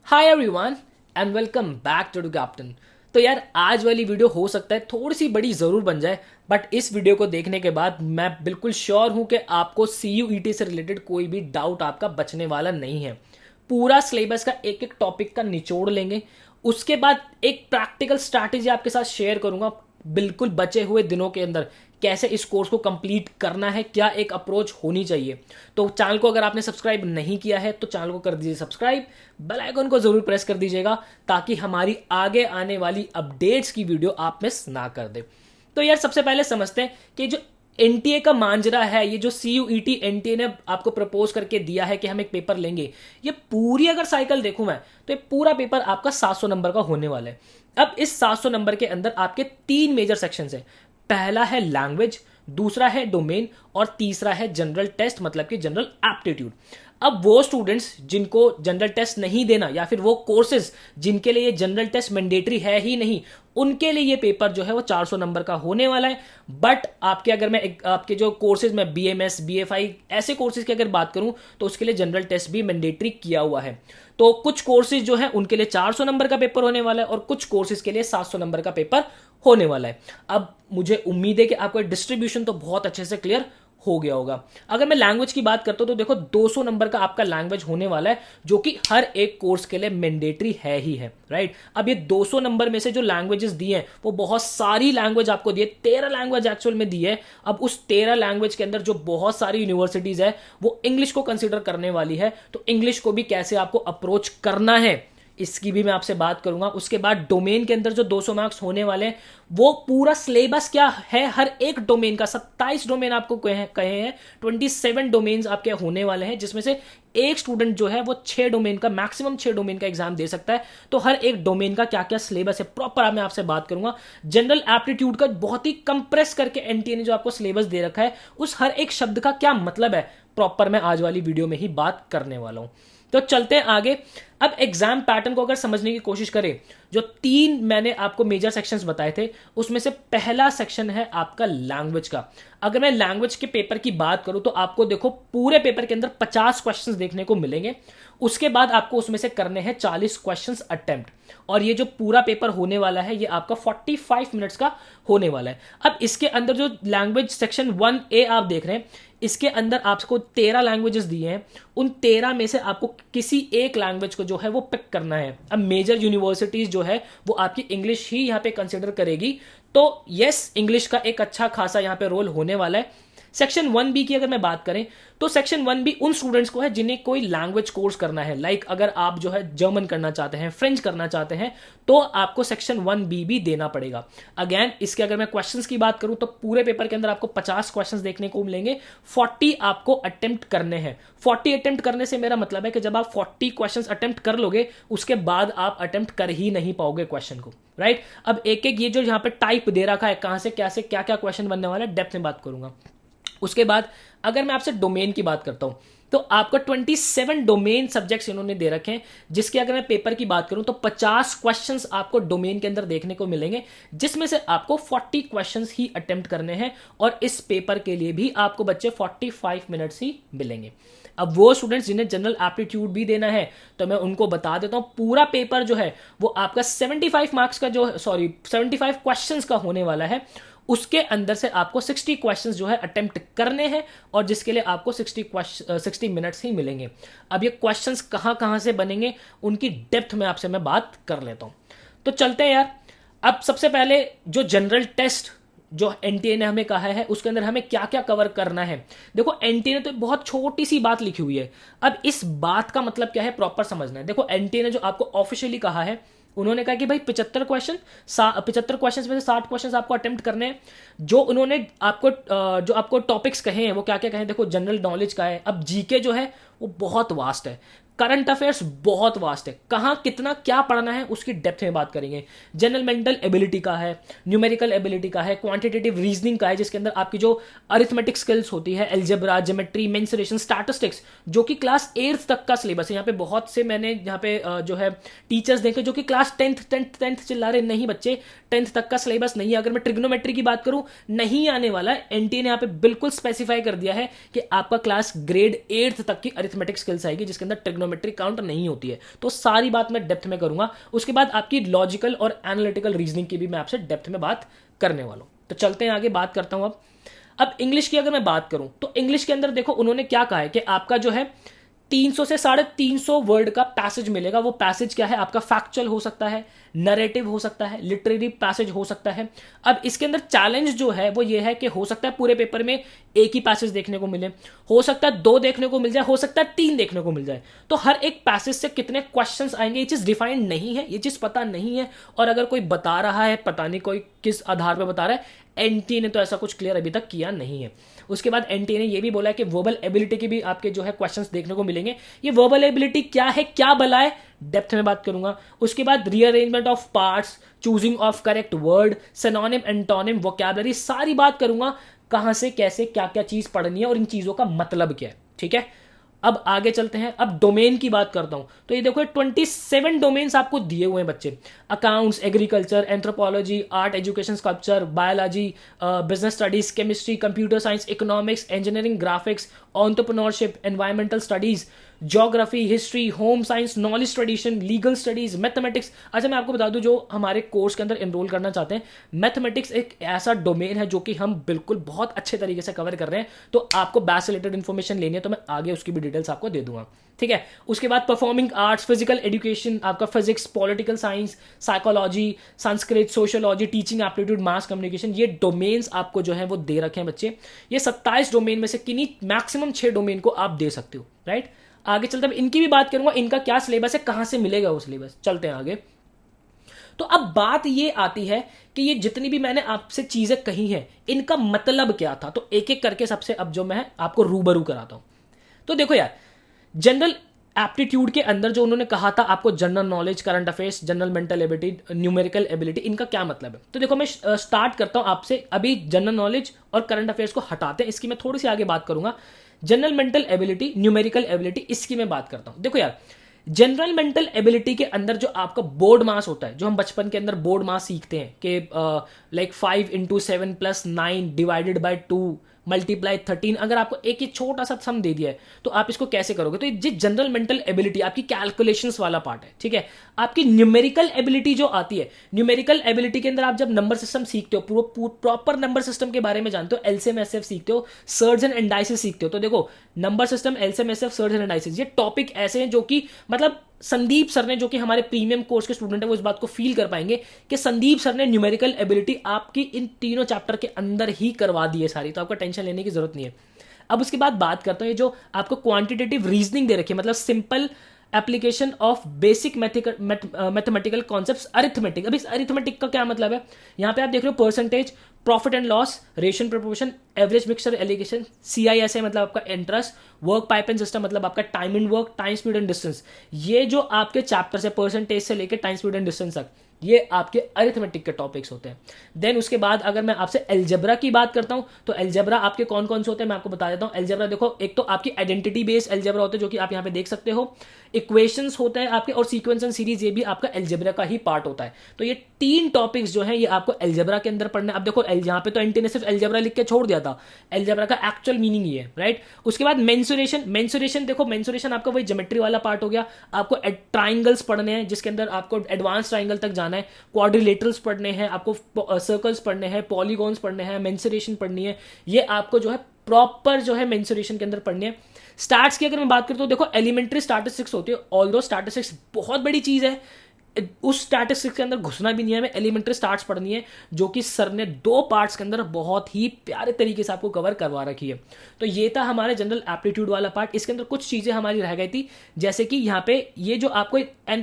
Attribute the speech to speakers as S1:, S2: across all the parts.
S1: Hi everyone and welcome back to captain. तो यार आज वाली वीडियो हो सकता है थोड़ी सी बड़ी ज़रूर बन जाए, बट इस वीडियो को देखने के बाद मैं बिल्कुल श्योर हूं कि आपको CUET से रिलेटेड कोई भी डाउट आपका बचने वाला नहीं है। पूरा सिलेबस का एक एक टॉपिक का निचोड़ लेंगे, उसके बाद एक प्रैक्टिकल स्ट्रैटेजी आपके साथ शेयर करूंगा बिल्कुल बचे हुए दिनों के अंदर कैसे इस कोर्स को कंप्लीट करना है, क्या एक अप्रोच होनी चाहिए। तो चैनल को अगर आपने सब्सक्राइब नहीं किया है तो चैनल को कर दीजिए सब्सक्राइब, बेल आइकन को जरूर प्रेस कर दीजिएगा ताकि हमारी आगे आने वाली अपडेट्स की वीडियो आप मिस ना कर दे। तो यार सबसे पहले समझते हैं कि जो एनटीए का मांजरा है, ये जो CUET एनटीए ने आपको प्रपोज करके दिया है कि हम एक पेपर लेंगे, ये पूरी अगर साइकिल देखूं मैं तो ये पूरा पेपर आपका 700 नंबर का होने वाला है। अब इस 700 नंबर के अंदर आपके तीन मेजर सेक्शन है। पहला है लैंग्वेज, दूसरा है डोमेन और तीसरा है जनरल टेस्ट मतलब कि जनरल एप्टीट्यूड। अब वो स्टूडेंट्स जिनको जनरल टेस्ट नहीं देना या फिर वो कोर्सेज जिनके लिए ये जनरल टेस्ट मैंडेटरी है ही नहीं, उनके लिए ये पेपर जो है वो 400 नंबर का होने वाला है। बट आपके अगर मैं आपके जो कोर्सेज में BMS BFI ऐसे कोर्सेज की अगर बात करूं तो उसके लिए जनरल टेस्ट भी मैंडेटरी किया हुआ है। तो कुछ कोर्सेज जो है उनके लिए 400 नंबर का पेपर होने वाला है और कुछ कोर्सेज के लिए 700 नंबर का पेपर होने वाला है। अब मुझे उम्मीद है कि आपको डिस्ट्रीब्यूशन तो बहुत अच्छे से क्लियर हो गया होगा। अगर मैं लैंग्वेज की बात करता हूं तो देखो 200 नंबर का आपका लैंग्वेज होने वाला है जो कि हर एक कोर्स के लिए मैंडेटरी है ही है, राइट। अब ये 200 नंबर में से जो लैंग्वेजेस दिए हैं वो बहुत सारी लैंग्वेज आपको दी है, 13 लैंग्वेज एक्चुअल में दी है। अब उस 13 लैंग्वेज के अंदर जो बहुत सारी यूनिवर्सिटीज है वो इंग्लिश को कंसिडर करने वाली है, तो इंग्लिश को भी कैसे आपको अप्रोच करना है इसकी भी मैं आपसे बात करूंगा। उसके बाद डोमेन के अंदर जो 200 मार्क्स होने वाले हैं वो पूरा सिलेबस क्या है, हर एक डोमेन का 27 डोमेन आपको कहे हैं, 27 डोमेन्स आपके होने वाले हैं, जिसमें से एक स्टूडेंट जो है वो 6 डोमेन का मैक्सिमम 6 डोमेन का एग्जाम दे सकता है। तो हर एक डोमेन का क्या क्या सिलेबस है प्रॉपर मैं आपसे बात करूंगा। जनरल एप्टीट्यूड का बहुत ही कंप्रेस करके एनटीए ने जो आपको सिलेबस दे रखा है उस हर एक शब्द का क्या मतलब है प्रॉपर मैं आज वाली वीडियो में ही बात करने वाला हूं। तो चलते हैं आगे। अब एग्जाम पैटर्न को अगर समझने की कोशिश करें, जो तीन मैंने आपको मेजर सेक्शंस बताए थे उसमें से पहला सेक्शन है आपका लैंग्वेज का। अगर मैं लैंग्वेज के पेपर की बात करूं तो आपको देखो पूरे पेपर के अंदर 50 क्वेश्चंस देखने को मिलेंगे। उसके बाद आपको उसमें से करने हैं 40 क्वेश्चंस अटेम्प्ट, और ये जो पूरा पेपर होने वाला है ये आपका 45 मिनट्स का होने वाला है। अब इसके अंदर जो लैंग्वेज सेक्शन 1A आप देख रहे हैं, इसके अंदर आपको 13 लैंग्वेजेस दिए हैं। उन 13 में से आपको किसी एक लैंग्वेज को जो है वो पिक करना है। अब मेजर यूनिवर्सिटीज जो है वो आपकी इंग्लिश ही यहां पे कंसिडर करेगी, तो यस इंग्लिश का एक अच्छा खासा यहां पे रोल होने वाला है। सेक्शन 1B की अगर मैं बात करें तो सेक्शन 1B उन स्टूडेंट्स को है जिन्हें कोई लैंग्वेज कोर्स करना है, लाइक अगर आप जो है जर्मन करना चाहते हैं, फ्रेंच करना चाहते हैं, तो आपको सेक्शन 1B भी देना पड़ेगा। अगेन इसके अगर मैं क्वेश्चंस की बात करूं तो पूरे पेपर के अंदर आपको 50 क्वेश्चंस देखने को मिलेंगे, 40 आपको अटेम्प्ट करने हैं। 40 अटेम्प्ट करने से मेरा मतलब है कि जब आप 40 क्वेश्चंस अटेम्प्ट कर लोगे उसके बाद आप अटेम्प्ट कर ही नहीं पाओगे क्वेश्चन को, राइट। अब एक एक ये जो यहाँ पे टाइप दे रखा है कहां से क्या क्या क्वेश्चन बनने वाला है डेप्थ में बात करूंगा। उसके बाद अगर मैं आपसे डोमेन की बात करता हूं तो आपको 27 डोमेन सब्जेक्ट्स इन्होंने दे रखे हैं, जिसके अगर मैं पेपर की बात करूं तो 50 क्वेश्चंस आपको डोमेन के अंदर देखने को मिलेंगे, जिसमें से आपको 40 क्वेश्चंस ही अटेम्प्ट करने हैं। और इस पेपर के लिए भी आपको बच्चे 45 मिनट्स ही मिलेंगे। अब वो स्टूडेंट्स जिन्हें जनरल एप्टीट्यूड भी देना है तो मैं उनको बता देता हूं पूरा पेपर जो है वो आपका 75 मार्क्स का जो 75 क्वेश्चंस का होने वाला है। उसके अंदर से आपको 60 क्वेश्चंस जो है अटेम्प्ट करने हैं और जिसके लिए आपको 60 मिनट्स ही मिलेंगे। अब ये क्वेश्चंस कहां कहां से बनेंगे उनकी डेप्थ में आपसे मैं बात कर लेता हूं। तो चलते हैं यार। अब सबसे पहले जो जनरल टेस्ट जो एनटीए ने हमें कहा है उसके अंदर हमें क्या क्या कवर करना है। देखो एनटीए ने तो बहुत छोटी सी बात लिखी हुई है, अब इस बात का मतलब क्या है प्रॉपर समझना है। देखो एनटीए ने जो आपको ऑफिशियली कहा है, उन्होंने कहा कि भाई 75 क्वेश्चन 75 क्वेश्चन में से 60 क्वेश्चन आपको अटेम्प्ट करने हैं। जो उन्होंने आपको टॉपिक्स कहे हैं वो क्या क्या कहे, देखो जनरल नॉलेज का है। अब जीके जो है वो बहुत वास्ट है, करंट अफेयर्स बहुत वास्ट है, कहां कितना क्या पढ़ना है उसकी डेप्थ में बात करेंगे। जनरल मेंटल एबिलिटी का है, न्यूमेरिकल एबिलिटी का है, क्वांटिटेटिव रीजनिंग का है, जिसके अंदर आपकी जो अरिथमेटिक स्किल्स होती है, एल्जेब्रा, ज्योमेट्री, मेंसुरेशन, स्टैटिस्टिक्स, जो कि क्लास 8th तक का सिलेबस है। यहाँ पे बहुत से मैंने यहाँ पे जो है टीचर्स देखे जो कि क्लास 10th चिल्ला रहे, नहीं बच्चे 10th तक का सिलेबस नहीं है। अगर मैं ट्रिग्नोमेट्री की बात करूं नहीं आने वाला है, एनटीए ने यहाँ पे बिल्कुल स्पेसिफाई कर दिया है कि आपका क्लास ग्रेड 8th तक की अरिथमेटिक स्किल्स आएगी, जिसके अंदर ट्रिग्नोमेट्री ट्रिग्नोमेट्रिक काउंट नहीं होती है। तो सारी बात मैं डेप्थ में करूंगा। उसके बाद आपकी लॉजिकल और एनालिटिकल रीजनिंग की भी मैं आपसे डेप्थ में बात करने वाला हूं। तो चलते हैं आगे, बात करता हूं। अब इंग्लिश की अगर मैं बात करूं तो इंग्लिश के अंदर देखो उन्होंने क्या कहा है कि आपका जो है 300 से 350 वर्ड का पैसेज मिलेगा। वो पैसेज क्या है आपका, फैक्चुअल हो सकता है, नरेटिव हो सकता है, लिटरेरी पैसेज हो सकता है। अब इसके अंदर चैलेंज जो है वो ये है कि हो सकता है पूरे पेपर में एक ही पैसेज देखने को मिले, हो सकता है 2 देखने को मिल जाए, हो सकता है 3 देखने को मिल जाए। तो हर एक पैसेज से कितने क्वेश्चंस आएंगे ये चीज डिफाइंड नहीं है, ये चीज पता नहीं है। और अगर कोई बता रहा है, पता नहीं कोई किस आधार पर बता रहा है, एनटीए ने तो ऐसा कुछ क्लियर अभी तक किया नहीं है। उसके बाद एनटीए ने यह भी बोला है कि वर्बल एबिलिटी के भी आपके जो है क्वेश्चंस देखने को मिलेंगे। ये वर्बल एबिलिटी क्या है, क्या बला है, डेप्थ में बात करूंगा। उसके बाद rearrangement of parts, choosing of correct word, synonym, antonym, vocabulary, सारी बात करूंगा। कहां से कैसे क्या क्या चीज पढ़नी है और इन चीजों का मतलब क्या है, ठीक है। अब आगे चलते हैं, अब डोमेन की बात करता हूं। तो ये देखो 27 डोमेन्स आपको दिए हुए हैं बच्चे। Accounts, agriculture, anthropology, art, education, sculpture, biology, business studies, chemistry, computer science, economics, engineering, graphics, entrepreneurship, environmental studies, geography, history, home science, knowledge tradition, legal studies, mathematics. अच्छा मैं आपको बता दूं जो हमारे कोर्स के अंदर एनरोल करना चाहते हैं, मैथमेटिक्स एक ऐसा डोमेन है जो कि हम बिल्कुल बहुत अच्छे तरीके से कवर कर रहे हैं। तो आपको बैच से रिलेटेड इन्फॉर्मेशन लेनी है तो मैं आगे उसकी भी डिटेल्स आपको दे दूंगा, ठीक है। उसके बाद परफॉर्मिंग आर्ट्स, फिजिकल एजुकेशन, आपका physics, political science, psychology, Sanskrit, sociology, teaching aptitude, mass communication, ये डोमेन्स आपको जो है वो दे रखे हैं बच्चे। ये 27 डोमेन में से किन्हीं मैक्सिमम 6 डोमेन को आप दे सकते हो, राइट। आगे चलते हैं, इनकी भी बात करूंगा, इनका क्या सिलेबस है, कहां से मिलेगा वो सिलेबस। चलते हैं आगे। तो अब बात ये आती है कि ये जितनी भी मैंने आपसे चीजें कही हैं इनका मतलब क्या था। तो एक एक करके सबसे अब जो मैं आपको रूबरू कराता हूं। तो देखो यार, जनरल एप्टीट्यूड के अंदर जो उन्होंने कहा था आपको general knowledge, current affairs, general mental ability, numerical ability, इनका क्या मतलब है। तो देखो मैं स्टार्ट करता हूं आपसे, अभी जनरल नॉलेज और करंट अफेयर्स को हटाते हैं, इसकी मैं थोड़ी सी आगे बात करूंगा। General mental ability, numerical ability, इसकी मैं बात करता हूं। देखो यार, जनरल मेंटल एबिलिटी के अंदर जो आपका बोर्ड मास होता है, जो हम बचपन के अंदर बोर्ड मास सीखते हैं कि लाइक 5 × 7 + 9 डिवाइडेड बाय 2 मल्टीप्लाई 13, अगर आपको एक ही छोटा सा सम दे दिया है तो आप इसको कैसे करोगे। तो ये जनरल मेंटल एबिलिटी आपकी कैलकुलेशंस वाला पार्ट है, ठीक है। आपकी न्यूमेरिकल एबिलिटी जो आती है, न्यूमेरिकल एबिलिटी के अंदर आप जब नंबर सिस्टम सीखते हो, प्रॉपर नंबर सिस्टम के बारे में जानते हो, एलसीएम एसएफ सीखते हो, सर्ज एंड एंडाइसिस सीखते हो। तो देखो नंबर सिस्टम, एलसीएम एसएफ, सर्ज एंड एंडाइसिस, ये टॉपिक ऐसे हैं जो कि मतलब संदीप सर ने, जो कि हमारे प्रीमियम कोर्स के स्टूडेंट है, वो इस बात को फील कर पाएंगे कि संदीप सर ने न्यूमेरिकल एबिलिटी आपकी इन तीनों चैप्टर के अंदर ही करवा दी है सारी। तो आपको टेंशन लेने की जरूरत नहीं है। अब उसके बाद बात करता हूं, ये जो आपको क्वांटिटेटिव रीजनिंग दे रखी है, मतलब simple application of basic mathematical concepts, arithmetic. अब इस अरिथमेटिक का क्या मतलब है, यहां पे आप देख रहे हो percentage, profit and loss, ratio proportion, average mixture allegation, CISA मतलब आपका interest, work pipe and system मतलब आपका time and work, time speed and distance. ये जो आपके चैप्टर्स है परसेंटेज से लेकर टाइम स्पीड एंड डिस्टेंस तक, ये आपके अरिथमेटिक के टॉपिक्स होते हैं। देन उसके बाद अगर मैं आपसे एल्जेब्रा की बात करता हूं तो एल्जेब्रा आपके कौन कौन से होते हैं मैं आपको बता देता हूं। एल्जेब्रा देखो, एक तो आपकी आइडेंटिटी बेस्ड एल्जेब्रा होते हैं जो कि आप यहां पे देख सकते हो, इक्वेशंस होते हैं आपके, और सीक्वेंस एंड सीरीज, ये भी आपका एल्जेब्रा का ही पार्ट होता है। तो ये 3 टॉपिक्स जो है ये आपको एल्जेब्रा के अंदर पढ़ना है। अब देखो यहां पे तो एनटी ने सिर्फ एल्जेब्रा लिख के छोड़ दिया था, एल्जेब्रा का एक्चुअल मीनिंग ये है, राइट। उसके बाद मेंसुरेशन, मेंसुरेशन देखो, मेंसुरेशन आपका वही ज्योमेट्री वाला पार्ट हो गया। आपको ट्राइंगल्स पढ़ने हैं जिसके अंदर आपको एडवांस ट्राइंगल तक जाना है, क्वाड्रिलेटरल्स पढ़ने हैं, आपको सर्कल्स पढ़ने हैं, पॉलीगॉन्स पढ़ने हैं, मेंसुरेशन पढ़नी है। ये आपको जो है प्रॉपर जो है मेंसुरेशन के अंदर पढ़नी है। स्टैट्स की अगर मैं बात करता हूं, देखो एलिमेंट्री स्टैटिस्टिक्स होती है, ऑल्दो स्टैटिस्टिक्स बहुत बड़ी चीज है, उस स्टैटिस्टिक्स के अंदर घुसना भी नहीं है, हमें एलिमेंट्री स्टार्ट्स पढ़नी है, जो कि सर ने 2 पार्ट्स के अंदर बहुत ही प्यारे तरीके से आपको कवर करवा रखी है। तो ये था हमारे जनरल एप्टीट्यूड वाला पार्ट। इसके अंदर कुछ चीजें हमारी रह गई थी, जैसे कि यहाँ पे ये जो आपको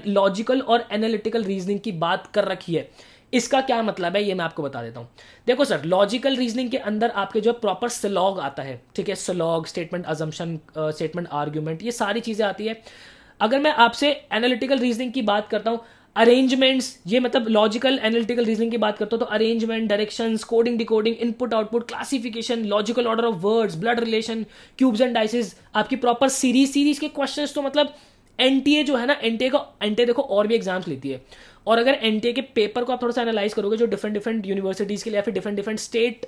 S1: लॉजिकल और एनालिटिकल रीजनिंग की बात कर रखी है, इसका क्या मतलब है ये मैं आपको बता देता हूं। देखो सर, लॉजिकल रीजनिंग के अंदर आपके जो प्रॉपर सिलॉग आता है, ठीक है, सिलॉग, स्टेटमेंट अजम्पशन, स्टेटमेंट आर्ग्यूमेंट, ये सारी चीजें आती है। अगर मैं आपसे एनालिटिकल रीजनिंग की बात करता हूं, अरेंजमेंट्स, ये मतलब लॉजिकल एनालिटिकल रीजनिंग की बात करता हूं तो arrangement, directions, coding, decoding, input output, classification, logical order of words, blood relation, cubes and dices, आपकी प्रॉपर सीरीज के क्वेश्चंस। तो मतलब एनटीए जो है ना, एनटीए देखो और भी एग्जाम्स लेती है, और अगर एनटीए के पेपर को आप थोड़ा सा एनालाइज करोगे, जो डिफरेंट डिफरेंट यूनिवर्सिटीज़ के लिए या फिर डिफरेंट डिफरेंट स्टेट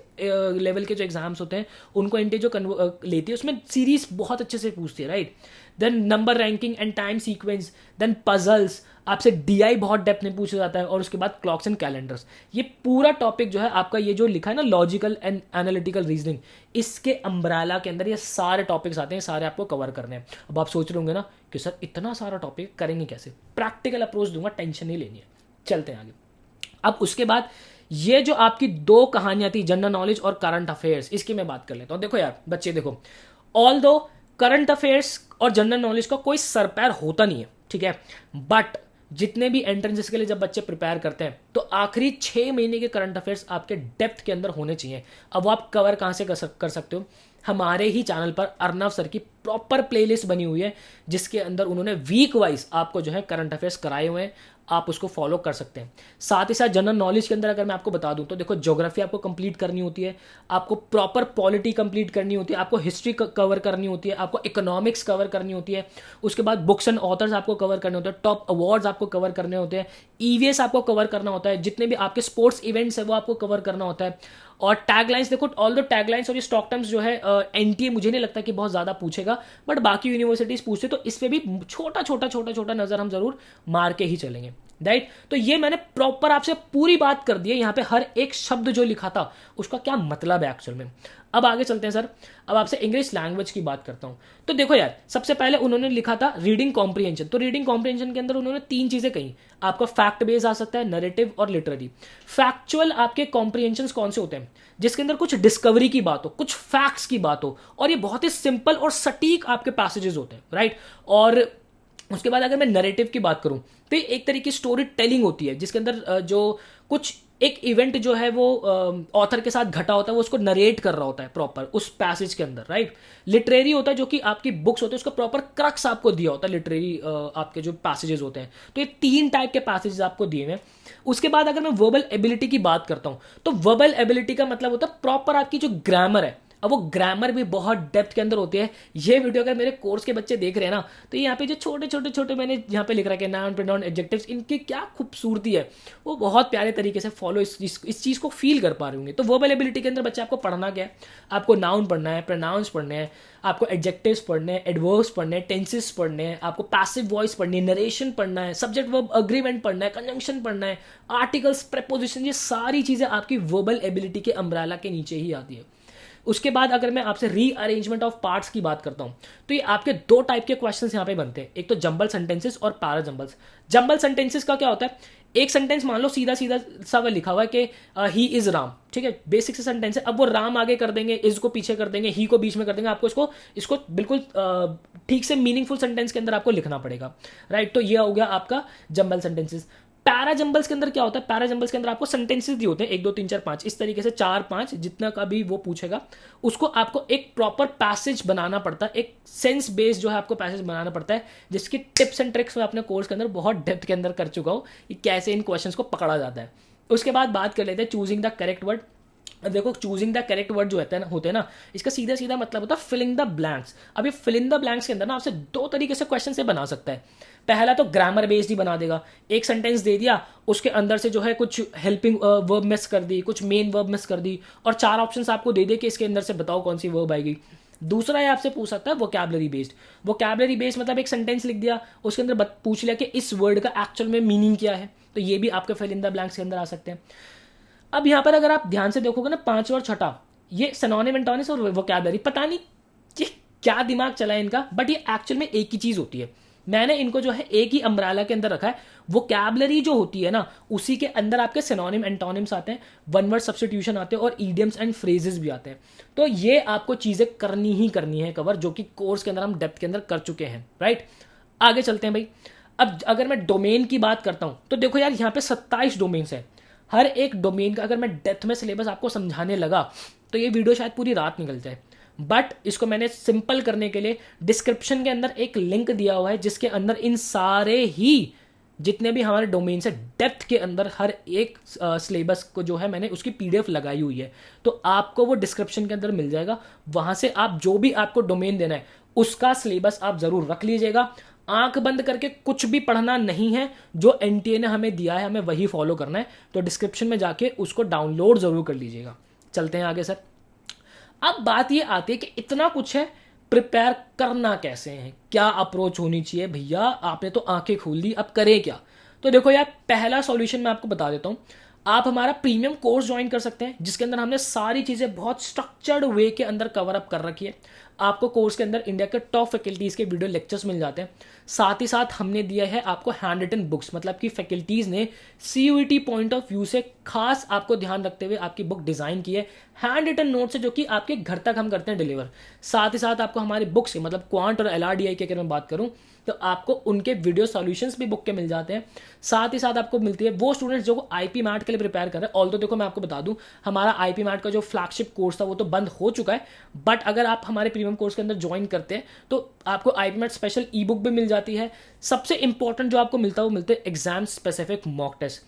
S1: लेवल के जो एग्जाम्स होते हैं उनको एनटीए जो लेती है, उसमें सीरीज बहुत अच्छे से पूछती है, right. Then number ranking and time sequence, then puzzles, आपसे डीआई बहुत डेप्थ में पूछा जाता है, और उसके बाद क्लॉक्स एंड कैलेंडर्स। ये पूरा टॉपिक जो है आपका, ये जो लिखा है ना लॉजिकल एंड एनालिटिकल रीजनिंग, इसके अम्ब्रेला के अंदर ये सारे टॉपिक्स आते हैं, सारे आपको कवर करने हैं। अब आप सोच रहे होंगे ना कि सर इतना सारा टॉपिक करेंगे कैसे, प्रैक्टिकल अप्रोच दूंगा, टेंशन नहीं लेनी है। चलते हैं आगे। अब उसके बाद ये जो आपकी दो कहानियां थी, जनरल नॉलेज और करंट अफेयर्स, इसकी मैं बात कर लेता हूं। देखो यार बच्चे, देखो ऑल दो करंट अफेयर्स और जनरल नॉलेज का कोई सर पैर होता नहीं है, ठीक है, बट जितने भी एंट्रेंसेस के लिए जब बच्चे प्रिपेयर करते हैं तो आखिरी 6 महीने के करंट अफेयर्स आपके डेप्थ के अंदर होने चाहिए। अब वो आप कवर कहां से कर सकते हो, हमारे ही चैनल पर अर्नव सर की प्रॉपर प्लेलिस्ट बनी हुई है, जिसके अंदर उन्होंने वीक वाइज आपको जो है करंट अफेयर्स कराए हुए हैं, आप उसको फॉलो कर सकते हैं। साथ ही साथ जनरल नॉलेज के अंदर अगर मैं आपको बता दूं तो देखो, ज्योग्राफी आपको कंप्लीट करनी होती है, आपको प्रॉपर पॉलिटी कंप्लीट करनी होती है, आपको हिस्ट्री कवर करनी होती है, आपको इकोनॉमिक्स कवर करनी होती है, उसके बाद बुक्स एंड ऑथर्स आपको कवर करने होते हैं, टॉप अवार्ड्स आपको कवर करने होते हैं, ईवीएस आपको कवर करना होता है, जितने भी आपके स्पोर्ट्स इवेंट्स है वो आपको कवर करना होता है। और टैगलाइंस देखो, ऑल दो टैगलाइंस और ये स्टॉक टर्म्स जो है एनटीए मुझे नहीं लगता कि बहुत ज्यादा पूछेगा, बट बाकी यूनिवर्सिटीज पूछते तो इस पे भी छोटा छोटा छोटा छोटा नजर हम जरूर मार के ही चलेंगे, राइट। तो ये मैंने प्रॉपर आपसे पूरी बात कर दी है, यहां पे हर एक शब्द जो लिखा था उसका क्या मतलब है एक्चुअल में। अब आगे चलते हैं सर। अब आपसे इंग्लिश लैंग्वेज की बात करता हूं। तो देखो यार, सबसे पहले उन्होंने लिखा था रीडिंग कॉम्प्रिहेंशन। तो रीडिंग कॉम्प्रिहेंशन के अंदर उन्होंने 3 चीजें कही, आपका फैक्ट बेस आ सकता है, नरेटिव और लिटरेरी। फैक्चुअल आपके कॉम्प्रिहेंशन कौन से होते हैं, जिसके अंदर कुछ डिस्कवरी की बात हो, कुछ फैक्ट्स की बात हो, और ये बहुत ही सिंपल और सटीक आपके पैसेजेस होते हैं, राइट। और उसके बाद अगर मैं नरेटिव की बात करूं तो ये एक तरीके की स्टोरी टेलिंग होती है, जिसके अंदर जो कुछ एक इवेंट जो है वो ऑथर के साथ घटा होता है, वो उसको नरेट कर रहा होता है प्रॉपर उस पैसेज के अंदर, राइट। लिटरेरी होता है जो कि आपकी बुक्स होते हैं, उसका प्रॉपर क्रक्स आपको दिया होता है, लिटरेरी आपके जो पैसेजेस होते हैं। तो ये 3 टाइप के पैसेजेस आपको दिए हुए हैं। उसके बाद अगर मैं वर्बल एबिलिटी की बात करता हूं तो वर्बल एबिलिटी का मतलब होता है प्रॉपर आपकी जो ग्रामर है। अब वो ग्रामर भी बहुत डेप्थ के अंदर होती है। ये वीडियो अगर मेरे कोर्स के बच्चे देख रहे हैं ना, तो यहाँ पे जो छोटे छोटे छोटे मैंने यहाँ पे लिख रखा है नाउन प्रोनाउन एडजेक्टिव्स, इनकी क्या खूबसूरती है, वो बहुत प्यारे तरीके से फॉलो इस चीज़ को फील कर पा रहे होंगे। तो वर्बल एबिलिटी के अंदर बच्चे आपको पढ़ना क्या है, आपको नाउन पढ़ना है, प्रोनाउंस पढ़ने हैं, आपको एडजेक्टिव्स पढ़ने हैं, एडवर्ब्स पढ़ने हैं, टेंसेस पढ़ने हैं, आपको पैसिव वॉइस पढ़नी है, नरेशन पढ़ना है, सब्जेक्ट वर्ब अग्रीमेंट पढ़ना है, कंजंक्शन पढ़ना है, आर्टिकल्स, प्रेपोजिशन, ये सारी चीज़ें आपकी वर्बल एबिलिटी के अम्ब्रेला के नीचे ही आती है। उसके बाद अगर मैं आपसे रीअरेंजमेंट ऑफ पार्ट्स की बात करता हूं तो ये आपके 2 टाइप के क्वेश्चंस यहां पे बनते हैं, एक तो जंबल सेंटेंसेस और पैरा जंबल्स। जंबल सेंटेंसेस का क्या होता है, एक सेंटेंस मान लो सीधा सीधा सा लिखा हुआ है कि ही इज राम, ठीक है, बेसिक से सेंटेंस है। अब वो राम आगे कर देंगे, इज को पीछे कर देंगे, ही को बीच में कर देंगे, आपको इसको बिल्कुल ठीक से मीनिंगफुल सेंटेंस के अंदर आपको लिखना पड़ेगा, राइट। तो ये हो गया आपका जंबल सेंटेंसेस। पैराजंबल्स के अंदर क्या होता है, पैराजंबल्स के अंदर आपको सेंटेंसेस दिए होते हैं 1 2 3 4 5, इस तरीके से 4 5 जितना का भी वो पूछेगा, उसको आपको एक प्रॉपर पैसेज बनाना पड़ता है, एक सेंस बेस्ड जो है आपको पैसेज बनाना पड़ता है, जिसकी टिप्स एंड ट्रिक्स मैं अपने कोर्स के अंदर बहुत डेप्थ के अंदर कर चुका हूं कि कैसे इन क्वेश्चंस को पकड़ा जाता है। उसके बाद बात कर लेते हैं चूजिंग द करेक्ट वर्ड। देखो, चूजिंग द करेक्ट वर्ड जो होते हैं ना, इसका सीधा सीधा मतलब होता है फिलिंग द ब्लैंक्स। अब ये फिलिंग द ब्लैंक्स के अंदर ना आपसे 2 तरीके से क्वेश्चन से बना सकता है। पहला तो ग्रामर बेस्ड ही बना देगा, एक सेंटेंस दे दिया, उसके अंदर से जो है कुछ हेल्पिंग वर्ब मिस कर दी, कुछ मेन वर्ब मिस कर दी, और 4 ऑप्शंस आपको दे दे कि इसके अंदर से बताओ कौन सी वर्ब आएगी। दूसरा है आपसे पूछ सकता है वोकैबुलरी बेस्ड। वोकैबुलरी बेस्ड मतलब एक सेंटेंस लिख दिया, उसके अंदर पूछ लिया कि इस वर्ड का एक्चुअल में मीनिंग क्या है, तो ये भी आपके फिल इन द ब्लैंक्स के अंदर आ सकते हैं। अब यहां पर अगर आप ध्यान से देखोगे ना, 5वां और 6वां, ये सिनोनिम एंटोनिम्स और वोकैबुलरी, पता नहीं ये क्या दिमाग चला है इनका, बट ये एक्चुअल में एक ही चीज होती है। मैंने इनको जो है एक ही अम्ब्रेला के अंदर रखा है। वोकैबुलरी जो होती है ना, उसी के अंदर आपके सिनोनिम एंटोनिम्स आते हैं, वन वर्ड सब्स्टिट्यूशन आते हैं, और ईडियम्स एंड फ्रेजेस भी आते हैं। तो ये आपको चीजें करनी ही करनी है कवर, जो कि कोर्स के अंदर हम डेप्थ के अंदर कर चुके हैं, राइट। आगे चलते हैं भाई। अब अगर मैं डोमेन की बात करता हूं तो देखो यार, यहाँ पे 27 डोमेन्स है। हर एक डोमेन का अगर मैं डेप्थ में सिलेबस आपको समझाने लगा तो ये वीडियो शायद पूरी रात निकल जाए, बट इसको मैंने सिंपल करने के लिए डिस्क्रिप्शन के अंदर एक लिंक दिया हुआ है, जिसके अंदर इन सारे ही जितने भी हमारे डोमेन्स है, डेप्थ के अंदर हर एक सिलेबस को जो है मैंने उसकी पीडीएफ लगाई हुई है। तो आपको वो डिस्क्रिप्शन के अंदर मिल जाएगा, वहां से आप जो भी आपको डोमेन देना है उसका सिलेबस आप जरूर रख लीजिएगा। आंख बंद करके कुछ भी पढ़ना नहीं है, जो एनटीए ने हमें दिया है हमें वही फॉलो करना है। तो डिस्क्रिप्शन में जाके उसको डाउनलोड जरूर कर लीजिएगा। चलते हैं आगे सर। अब बात ये आती है कि इतना कुछ है, प्रिपेयर करना कैसे है, क्या अप्रोच होनी चाहिए। भैया आपने तो आंखें खोल दी, अब करें क्या। तो देखो यार, पहला सॉल्यूशन मैं आपको बता देता हूं। आप हमारा प्रीमियम कोर्स ज्वाइन कर सकते हैं, जिसके अंदर हमने सारी चीजें बहुत स्ट्रक्चर्ड वे के अंदर कवर अप कर रखी है। आपको कोर्स के अंदर इंडिया के टॉप फैकल्टीज के वीडियो लेक्चर्स मिल जाते हैं। साथ ही साथ हमने दिया है आपको हैंड रिटन बुक्स, मतलब कि फैकल्टीज ने सीयूईटी पॉइंट ऑफ व्यू से खास आपको ध्यान रखते हुए आपकी बुक डिजाइन की है। हैंड रिटन नोट्स है जो कि आपके घर तक हम करते हैं डिलीवर। साथ ही साथ आपको हमारी बुक्स मतलब क्वांट और एलआरडीआई की अगर मैं बात करूं तो आपको उनके वीडियो सॉल्यूशंस भी बुक के मिल जाते हैं। साथ ही साथ आपको मिलती है वो स्टूडेंट्स जो आईपी मैट के लिए प्रिपेयर कर रहे हैं। ऑल तो देखो मैं आपको बता दूं, हमारा आईपी मैट का जो फ्लैगशिप कोर्स था वो तो बंद हो चुका है, बट अगर आप हमारे प्रीमियम कोर्स के अंदर ज्वाइन करते हैं तो आपको IP MAT special ebook भी मिल जाती है। सबसे इंपॉर्टेंट जो आपको मिलता है वो मिलते हैं exam specific mock test.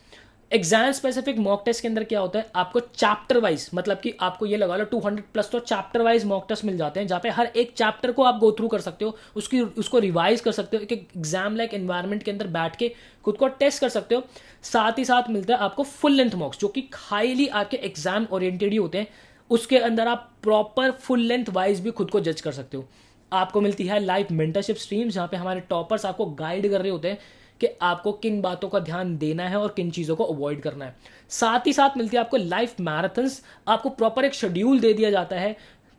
S1: Exam specific mock test के अंदर क्या होता है, आपको चैप्टर वाइज, मतलब कि आपको ये लगा लो 200 प्लस तो चैप्टर वाइज मॉक टेस्ट मिल जाते हैं, जहां पे हर एक चैप्टर को आप गो थ्रू कर सकते हो, उसको रिवाइज कर सकते हो, एक एग्जाम लाइक एनवायरनमेंट के अंदर बैठ के खुद को टेस्ट कर सकते हो। साथ ही साथ मिलता है आपको फुल लेंथ मॉक्स, जो कि हाईली आपके एग्जाम ओरिएंटेड ही होते हैं। उसके अंदर आप प्रॉपर फुल लेंथ वाइज भी खुद को जज कर सकते हो। आपको मिलती है लाइव मेंटरशिप स्ट्रीम, जहां पे हमारे टॉपर्स आपको गाइड कर रहे होते हैं कि आपको किन बातों का ध्यान देना है और किन चीज़ों को अवॉइड करना है। साथ ही साथ मिलती है आपको लाइव मैराथन्स, आपको प्रॉपर एक शेड्यूल दे दिया जाता है,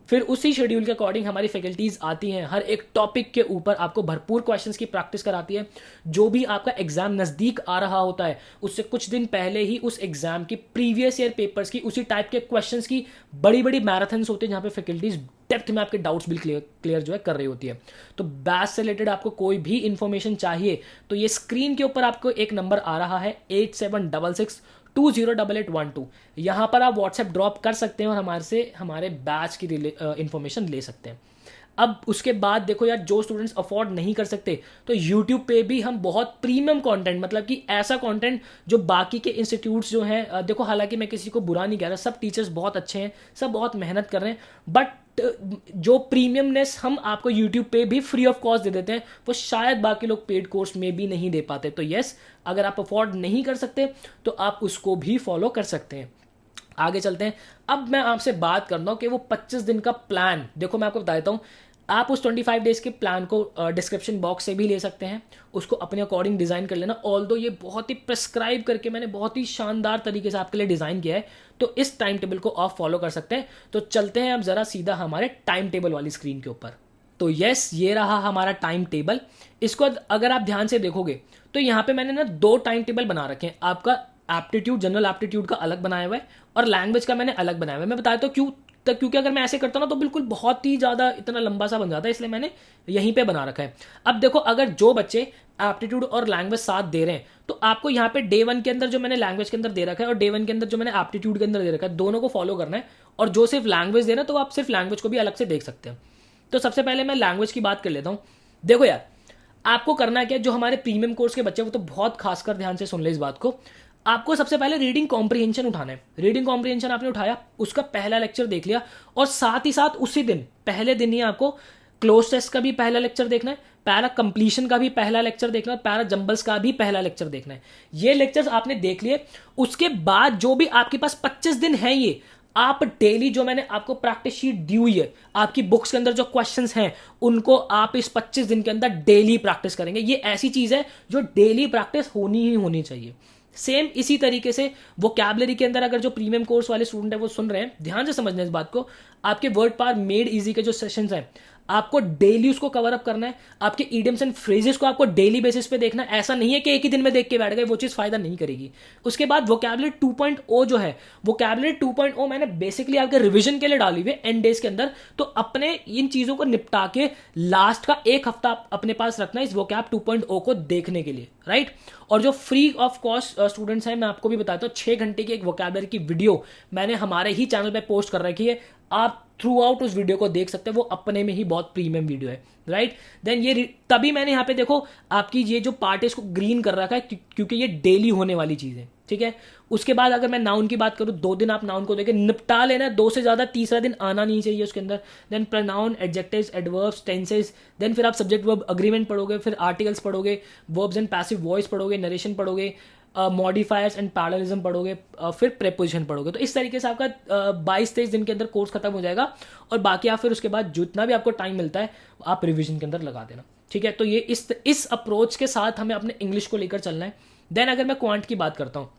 S1: फिर उसी शेड्यूल के अकॉर्डिंग हमारी फैकल्टीज आती हैं, हर एक टॉपिक के ऊपर आपको भरपूर क्वेश्चंस की प्रैक्टिस कराती है। जो भी आपका एग्जाम नज़दीक आ रहा होता है उससे कुछ दिन पहले ही उस एग्जाम की प्रीवियस ईयर पेपर्स की उसी टाइप के क्वेश्चंस की बड़ी बड़ी मैराथन्स होते हैं, जहां पे फैकल्टीज डेप्थ में आपके डाउट्स भी क्लियर जो है कर रही होती है। तो बैच से रिलेटेड आपको कोई भी इंफॉर्मेशन चाहिए तो ये स्क्रीन के ऊपर आपको एक नंबर आ रहा है 8766208812, यहां पर आप व्हाट्सएप ड्रॉप कर सकते हैं और हमारे से हमारे बैच की इंफॉर्मेशन ले सकते हैं। अब उसके बाद देखो यार, जो स्टूडेंट्स अफोर्ड नहीं कर सकते तो यूट्यूब पे भी हम बहुत प्रीमियम कंटेंट, मतलब कि ऐसा कंटेंट जो बाकी के इंस्टीट्यूट्स जो हैं, देखो हालांकि मैं किसी को बुरा नहीं कह रहा, सब टीचर्स बहुत अच्छे हैं, सब बहुत मेहनत कर रहे हैं, बट जो प्रीमियमनेस हम आपको यूट्यूब पे भी फ्री ऑफ कॉस्ट दे देते हैं वो शायद बाकी लोग पेड कोर्स में भी नहीं दे पाते। तो यस, अगर आप अफोर्ड नहीं कर सकते तो आप उसको भी फॉलो कर सकते हैं। आगे चलते हैं। अब मैं आपसे बात करता हूं कि वो 25 दिन का प्लान, देखो मैं आपको बता देता हूं, आप उस 25 डेज के प्लान को डिस्क्रिप्शन बॉक्स से भी ले सकते हैं, उसको अपने अकॉर्डिंग डिजाइन कर लेना। ऑल्दो ये बहुत ही प्रिस्क्राइब करके मैंने बहुत ही शानदार तरीके से आपके लिए डिजाइन किया है, तो इस टाइम टेबल को आप फॉलो कर सकते हैं। तो चलते हैं अब जरा सीधा हमारे टाइम टेबल वाली स्क्रीन के ऊपर। तो यस, ये रहा हमारा टाइम टेबल। इसको अगर आप ध्यान से देखोगे तो यहाँ पे मैंने ना 2 टाइम टेबल बना रखे हैं। आपका एप्टीट्यूड, जनरल एप्टीट्यूड का अलग बनाया हुआ है और लैंग्वेज का मैंने अलग बनाया हुआ है। मैं बताता हूँ क्यों, तक क्योंकि अगर मैं ऐसे करता ना तो बिल्कुल बहुत ही ज्यादा इतना लंबा सा बन जाता है, इसलिए मैंने यहीं पे बना रखा है। अब देखो, अगर जो बच्चे एप्टीट्यूड और लैंग्वेज साथ दे रहे हैं तो आपको यहाँ पे डे 1 के अंदर जो मैंने लैंग्वेज के अंदर दे रखा है और डे 1 के अंदर जो मैंने एप्टीट्यूड के अंदर दे रखा है, दोनों को फॉलो करना है। और जो सिर्फ लैंग्वेज दे रहे हैं तो आप सिर्फ लैंग्वेज को भी अलग से देख सकते हैं। तो सबसे पहले मैं लैंग्वेज की बात कर लेता हूं। देखो यार, आपको करना क्या है, जो हमारे प्रीमियम कोर्स के बच्चे वो तो बहुत खासकर ध्यान से सुन ले इस बात को। आपको सबसे पहले रीडिंग कॉम्प्रिहेंशन उठाना है। रीडिंग कॉम्प्रिहेंशन आपने उठाया, उसका पहला लेक्चर देख लिया, और साथ ही साथ उसी दिन, पहले दिन ही आपको क्लोज टेस्ट का भी पहला लेक्चर देखना है, पैरा कंप्लीशन का भी पहला लेक्चर देखना है, पैरा जंबल्स का भी पहला लेक्चर देखना है। ये लेक्चर्स आपने देख लिए। उसके बाद जो भी आपके पास 25 दिन है, ये आप डेली, जो मैंने आपको प्रैक्टिस शीट दी हुई है, आपकी बुक्स के अंदर जो क्वेश्चंस हैं उनको आप इस 25 दिन के अंदर डेली प्रैक्टिस करेंगे। ये ऐसी चीज है जो डेली प्रैक्टिस होनी ही होनी चाहिए। सेम इसी तरीके से वोकैबुलरी के अंदर, अगर जो प्रीमियम कोर्स वाले स्टूडेंट है वो सुन रहे हैं, ध्यान से समझना इस बात को, आपके वर्ड पावर मेड इजी के जो सेशंस हैं आपको डेली उसको कवर अप करना है। आपके इडियम्स एंड फ्रेजेस को आपको डेली बेसिस पे देखना है। ऐसा नहीं है कि एक ही दिन में देख के बैठ गए, वो चीज फायदा नहीं करेगी। उसके बाद वोकैबुलरी 2.0 जो है, वोकैबुलरी 2.0 मैंने बेसिकली आपके रिवीजन के लिए डाली हुई है एंड डेज के अंदर। तो अपने इन चीजों को निपटा के लास्ट का एक हफ्ता अपने पास रखना है इस वोकैब 2.0 को देखने के लिए, राइट। और जो फ्री ऑफ कॉस्ट स्टूडेंट्स हैं, मैं आपको भी बताता हूँ, 6 घंटे की एक वोकैबुलरी की वीडियो मैंने हमारे ही चैनल पे पोस्ट कर रखी है। आप थ्रू आउट उस वीडियो को देख सकते हैं, वो अपने में ही बहुत प्रीमियम वीडियो है, राइट। देन ये तभी मैंने यहाँ पे देखो आपकी ये जो पार्ट है इसको ग्रीन कर रखा है, क्योंकि ये डेली होने वाली चीज है। ठीक है। उसके बाद अगर मैं नाउन की बात करूँ, 2 दिन आप नाउन को देखे निपटा लेना, 2 से ज़्यादा तीसरा दिन आना नहीं चाहिए उसके अंदर। Then pronoun, adjectives, adverbs, tenses, then फिर आप सब्जेक्ट वर्ब अग्रीमेंट पढ़ोगे, फिर आर्टिकल्स पढ़ोगे, वर्ब्स एंड पैसिव वॉइस पढ़ोगे, नरेशन पढ़ोगे, मॉडिफायर्स एंड पैरेललिज्म पढ़ोगे, फिर प्रेपोजिशन पढ़ोगे। तो इस तरीके से आपका 22-23 दिन के अंदर कोर्स खत्म हो जाएगा। और बाकी आप फिर उसके बाद जितना भी आपको टाइम मिलता है आप रिविजन के अंदर लगा देना, ठीक है। तो ये इस अप्रोच के साथ हमें अपने इंग्लिश को लेकर चलना है। देन अगर मैं क्वांट की बात करता हूँ,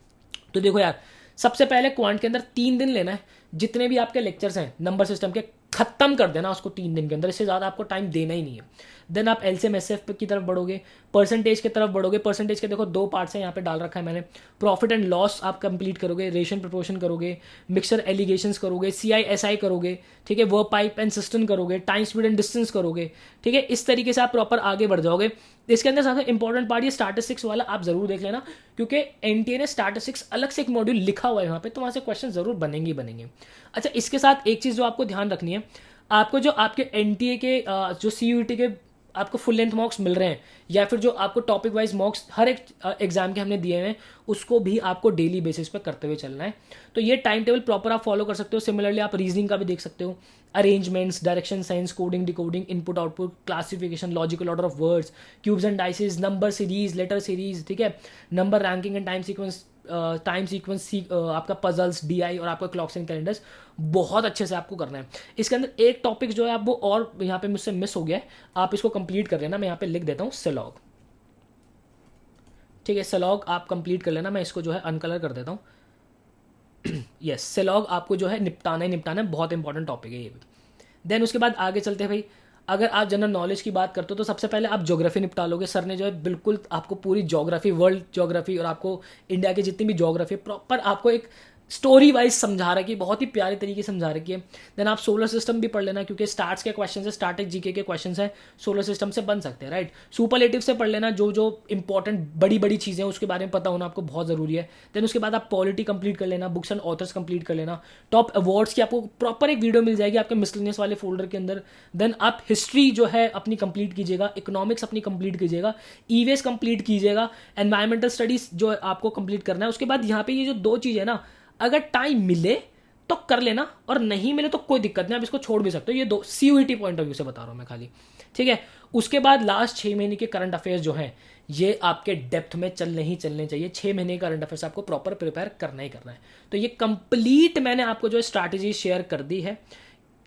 S1: तो देखो यार, सबसे पहले क्वांट के अंदर 3 दिन लेना है। जितने भी आपके लेक्चर्स हैं नंबर सिस्टम के, खत्म कर देना उसको 3 दिन के अंदर, इससे ज़्यादा आपको टाइम देना ही नहीं है। देन आप एलसीएम एसएफ की तरफ बढ़ोगे, परसेंटेज की तरफ बढ़ोगे। परसेंटेज के देखो 2 पार्ट्स हैं, यहाँ पे डाल रखा है मैंने। प्रॉफिट एंड लॉस आप कंप्लीट करोगे, रेशन प्रपोर्शन करोगे, मिक्सचर एलिगेशंस करोगे, सीआईएसआई करोगे, ठीक है, वर्ब पाइप एंड सिस्टम करोगे, टाइम स्पीड एंड डिस्टेंस करोगे, ठीक है। इस तरीके से आप प्रॉपर आगे बढ़ जाओगे। इसके अंदर सबसे इंपॉर्टेंट पार्ट ये स्टैटिस्टिक्स वाला आप जरूर देख लेना, क्योंकि एनटीए ने स्टैटिस्टिक्स अलग से एक मॉड्यूल लिखा हुआ है वहाँ पे, तो वहाँ से क्वेश्चन जरूर बनेंगे ही बनेंगे। अच्छा, इसके साथ एक चीज़ जो आपको ध्यान रखनी है, आपको जो आपके एनटीए के जो सीयूईटी के आपको फुल लेंथ मॉक्स मिल रहे हैं, या फिर जो आपको टॉपिक वाइज मॉक्स हर एक एग्जाम के हमने दिए हैं, उसको भी आपको डेली बेसिस पे करते हुए चलना है। तो ये टाइम टेबल प्रॉपर आप फॉलो कर सकते हो। सिमिलरली आप रीजनिंग का भी देख सकते हो, arrangements, direction sense, coding, decoding, input output, classification, logical order of words, cubes and dices, number series, letter series, ठीक है, number ranking and time sequence, आपका पजल्स, डीआई और आपका क्लॉक्स एंड कैलेंडर्स, बहुत अच्छे से आपको करना है। इसके अंदर एक टॉपिक जो है आप वो और यहाँ पे मुझसे मिस हो गया है, आप इसको कंप्लीट कर लेना। मैं यहाँ पे लिख देता हूँ सेलॉग, ठीक है, सेलॉग आप कंप्लीट कर लेना। मैं इसको जो है अनकलर कर देता हूँ। यस, सेलॉग आपको जो है निपटाना है, बहुत इंपॉर्टेंट टॉपिक है ये भी। देन उसके बाद आगे चलते हैं भाई। अगर आप जनरल नॉलेज की बात करते हो तो सबसे पहले आप ज्योग्राफी निपटा लोगे। सर ने जो है बिल्कुल आपको पूरी ज्योग्राफी, वर्ल्ड ज्योग्राफी और आपको इंडिया की जितनी भी ज्योग्राफी प्रॉपर आपको एक स्टोरी वाइज समझा रखी है, बहुत ही प्यारे तरीके से समझा रखी है। देन आप सोलर सिस्टम भी पढ़ लेना, क्योंकि स्टार्ट्स के क्वेश्चन है, स्टार्टिक जीके के क्वेश्चन है, सोलर सिस्टम से बन सकते हैं, राइट। सुपरलेटिव से पढ़ लेना, जो जो इंपॉर्टेंट बड़ी बड़ी चीज़ें हैं उसके बारे में पता होना आपको बहुत ज़रूरी है। देन उसके बाद आप पॉलिटी कंप्लीट कर लेना, बुक्स एंड ऑथर्स कंप्लीट कर लेना। टॉप अवार्ड्स की आपको प्रॉपर एक वीडियो मिल जाएगी आपके मिसलेनियस वाले फोल्डर के अंदर। देन आप हिस्ट्री जो है अपनी कंप्लीट कीजिएगा, इकोनॉमिक्स अपनी कंप्लीट कीजिएगा, ईवीएस कंप्लीट कीजिएगा, एनवायरमेंटल स्टडीज जो आपको कंप्लीट करना है। उसके बाद यहाँ पे ये जो 2 चीज़ है ना, अगर टाइम मिले तो कर लेना, और नहीं मिले तो कोई दिक्कत नहीं, आप इसको छोड़ भी सकते हो। ये 2 सीयूईटी पॉइंट ऑफ व्यू से बता रहा हूं मैं खाली, ठीक है। उसके बाद लास्ट 6 महीने के करंट अफेयर्स जो हैं, ये आपके डेप्थ में चलने चाहिए। 6 महीने करंट अफेयर्स आपको प्रॉपर प्रिपेयर करना ही करना है। तो ये कंप्लीट मैंने आपको जो स्ट्रैटेजी शेयर कर दी है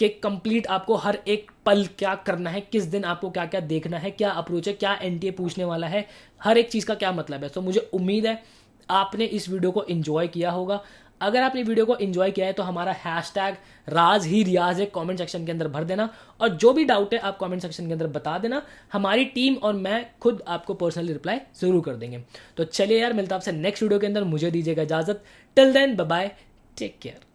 S1: कि कंप्लीट आपको हर एक पल क्या करना है, किस दिन आपको क्या क्या देखना है, क्या अप्रोच है, क्या एनटीए पूछने वाला है, हर एक चीज़ का क्या मतलब है। तो मुझे उम्मीद है आपने इस वीडियो को एंजॉय किया होगा। अगर आपने वीडियो को एंजॉय किया है तो हमारा हैशटैग राज ही रियाज एक कमेंट सेक्शन के अंदर भर देना, और जो भी डाउट है आप कमेंट सेक्शन के अंदर बता देना। हमारी टीम और मैं खुद आपको पर्सनली रिप्लाई जरूर कर देंगे। तो चलिए यार, मिलता है आपसे नेक्स्ट वीडियो के अंदर। मुझे दीजिएगा इजाजत। Till then, bye bye, take care.